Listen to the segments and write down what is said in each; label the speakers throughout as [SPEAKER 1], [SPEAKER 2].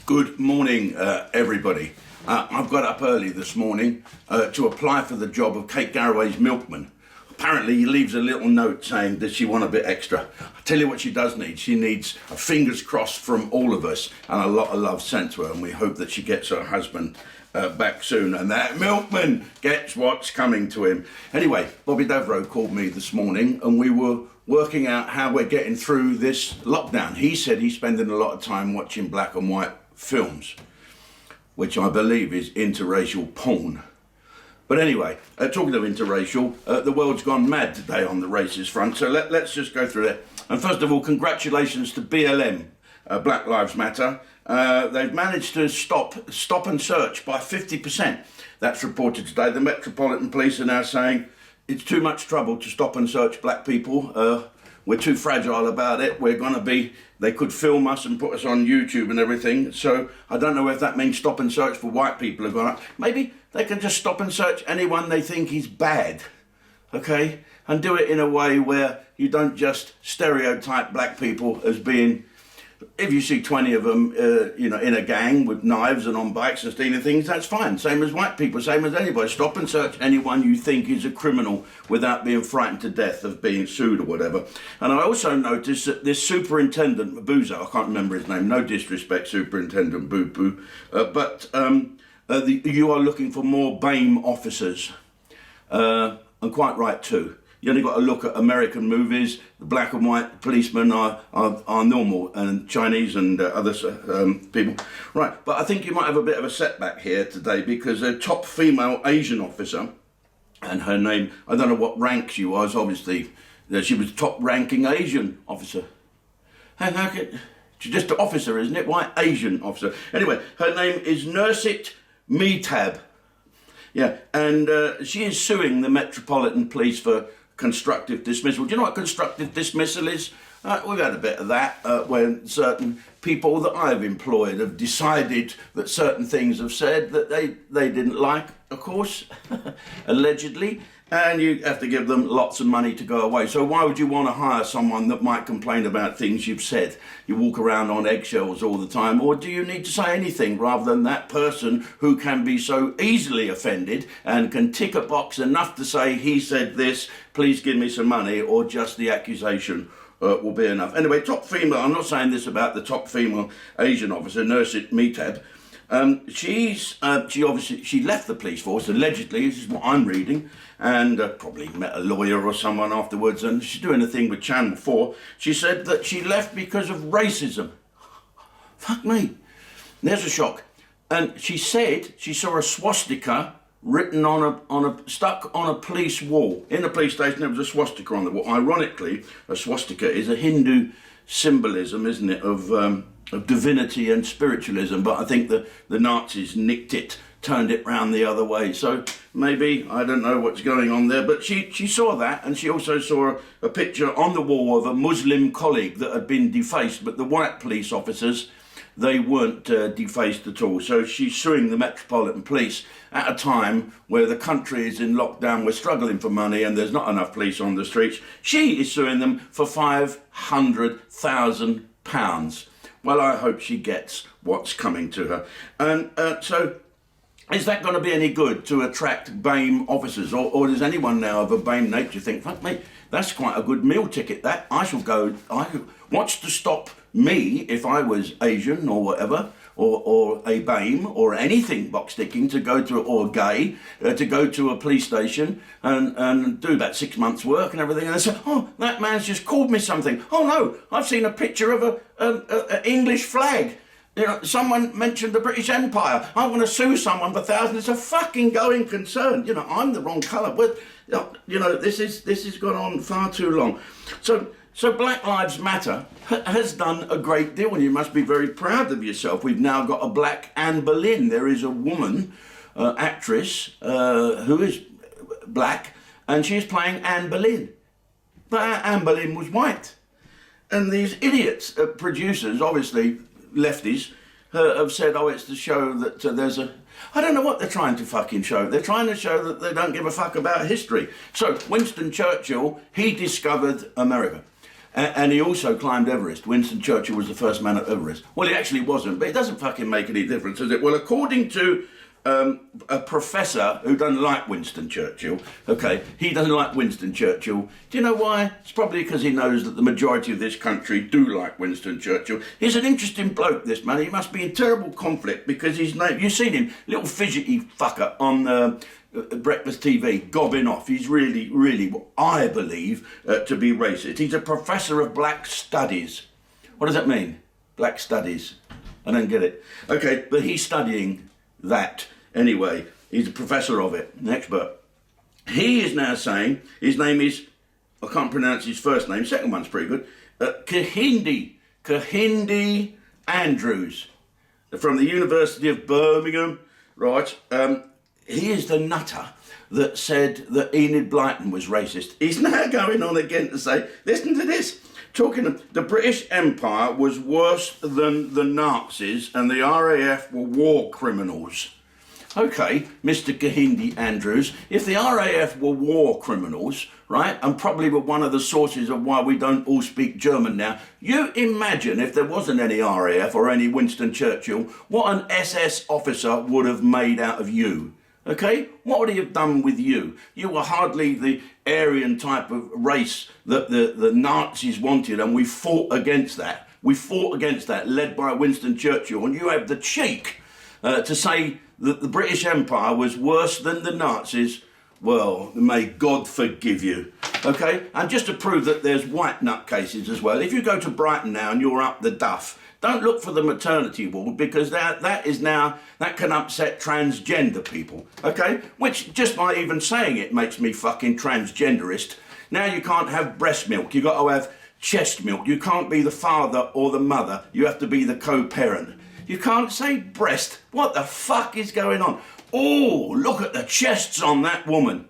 [SPEAKER 1] Good morning, everybody. I've got up early this morning to apply for the job of Kate Garraway's milkman. Apparently he leaves a little note saying, does she want a bit extra? I'll tell you what she does need. She needs a fingers crossed from all of us and a lot of love sent to her, and we hope that she gets her husband back soon and that milkman gets what's coming to him. Anyway, Bobby Davro called me this morning and we were working out how we're getting through this lockdown. He said he's spending a lot of time watching black and white films, which I believe is interracial porn. But anyway, talking of interracial, the world's gone mad today on the racist front, so let's just go through it. And first of all, congratulations to BLM, Black Lives Matter. They've managed to stop and search by 50%. That's reported today. The Metropolitan Police are now saying it's too much trouble to stop and search black people. We're too fragile about it. They could film us and put us on YouTube and everything. So I don't know if that means stop and search for white people have gone up. Maybe they can just stop and search anyone they think is bad, okay? And do it in a way where you don't just stereotype black people as being, if you see 20 of them, in a gang with knives and on bikes and stealing things, that's fine. Same as white people, same as anybody. Stop and search anyone you think is a criminal without being frightened to death of being sued or whatever. And I also noticed that this Superintendent Boozer, I can't remember his name, no disrespect, Superintendent Boo Boo, but you are looking for more BAME officers, and quite right too. You only got to look at American movies. The black and white policemen are normal, and Chinese and other people. Right, but I think you might have a bit of a setback here today because a top female Asian officer, and her name, I don't know what rank she was, obviously, she was top ranking Asian officer. She's just an officer, isn't it? Why Asian officer? Anyway, her name is Nursit Meetab. Yeah, and she is suing the Metropolitan Police for constructive dismissal. Do you know what constructive dismissal is? We've had a bit of that when certain people that I've employed have decided that certain things have said that they didn't like, of course, allegedly, and you have to give them lots of money to go away. So why would you want to hire someone that might complain about things you've said? You walk around on eggshells all the time, or do you need to say anything rather than that person who can be so easily offended and can tick a box enough to say, he said this, please give me some money, or just the accusation will be enough. Anyway, top female, I'm not saying this about the top female Asian officer, Nursit Meetab. She left the police force, allegedly, this is what I'm reading, and probably met a lawyer or someone afterwards, and she's doing a thing with Channel 4. She said that she left because of racism. Fuck me. There's a shock. And she said she saw a swastika written stuck on a police wall. In the police station there was a swastika on the wall. Ironically, a swastika is a Hindu symbolism, isn't it, of divinity and spiritualism, but I think the Nazis nicked it, turned it round the other way. So maybe, I don't know what's going on there, but she saw that, and she also saw a picture on the wall of a Muslim colleague that had been defaced, but the white police officers, they weren't defaced at all. So she's suing the Metropolitan Police at a time where the country is in lockdown, we're struggling for money and there's not enough police on the streets. She is suing them for £500,000. Well, I hope she gets what's coming to her. And so, is that going to be any good to attract BAME officers? Or does anyone now of a BAME nature think, fuck me, that's quite a good meal ticket, that. What's to stop me, if I was Asian or whatever, or a BAME or anything box ticking, to go to, or gay, to go to a police station and do about 6 months work and everything, and they say, oh, that man's just called me something. Oh no, I've seen a picture of an English flag. You know, someone mentioned the British Empire. I want to sue someone for thousands. It's a fucking going concern. You know, I'm the wrong colour. But this has gone on far too long. So Black Lives Matter has done a great deal, and you must be very proud of yourself. We've now got a black Anne Boleyn. There is a woman, actress, who is black, and she's playing Anne Boleyn. But Anne Boleyn was white. And these idiots, producers, obviously lefties, have said, oh, it's to show that there's a... I don't know what they're trying to fucking show. They're trying to show that they don't give a fuck about history. So Winston Churchill, he discovered America. And he also climbed Everest. Winston Churchill was the first man at Everest. Well, he actually wasn't, but it doesn't fucking make any difference, does it? Well, according to a professor who doesn't like Winston Churchill, okay, he doesn't like Winston Churchill. Do you know why? It's probably because he knows that the majority of this country do like Winston Churchill. He's an interesting bloke, this man. He must be in terrible conflict because his name, you've seen him, little fidgety fucker on Breakfast TV, gobbing off. He's really, really, I believe, to be racist. He's a professor of black studies. What does that mean? Black studies. I don't get it. Okay, but he's studying that anyway. He's a professor of it, an expert. He is now saying, his name is, I can't pronounce his first name, second one's pretty good, Kahindi Andrews, from the University of Birmingham, right? He is the nutter that said that Enid Blyton was racist. He's now going on again to say, listen to this, talking of the British Empire was worse than the Nazis and the RAF were war criminals. Okay, Mr. Kahindi Andrews, if the RAF were war criminals, right, and probably were one of the sources of why we don't all speak German now, you imagine if there wasn't any RAF or any Winston Churchill, what an SS officer would have made out of you. Okay, what would he have done with you? You were hardly the Aryan type of race that the Nazis wanted, and we fought against that. We fought against that, led by Winston Churchill, and you have the cheek to say that the British Empire was worse than the Nazis. Well, may God forgive you. Okay, and just to prove that there's white nutcases as well, if you go to Brighton now and you're up the duff, don't look for the maternity ward, because that can upset transgender people, okay? Which, just by even saying it, makes me fucking transgenderist. Now you can't have breast milk, you got to have chest milk. You can't be the father or the mother, you have to be the co-parent. You can't say breast. What the fuck is going on? Oh, look at the chests on that woman.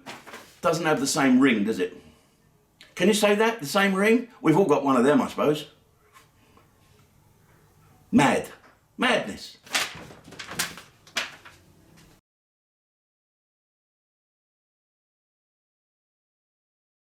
[SPEAKER 1] Doesn't have the same ring, does it? Can you say that, the same ring? We've all got one of them, I suppose. Madness.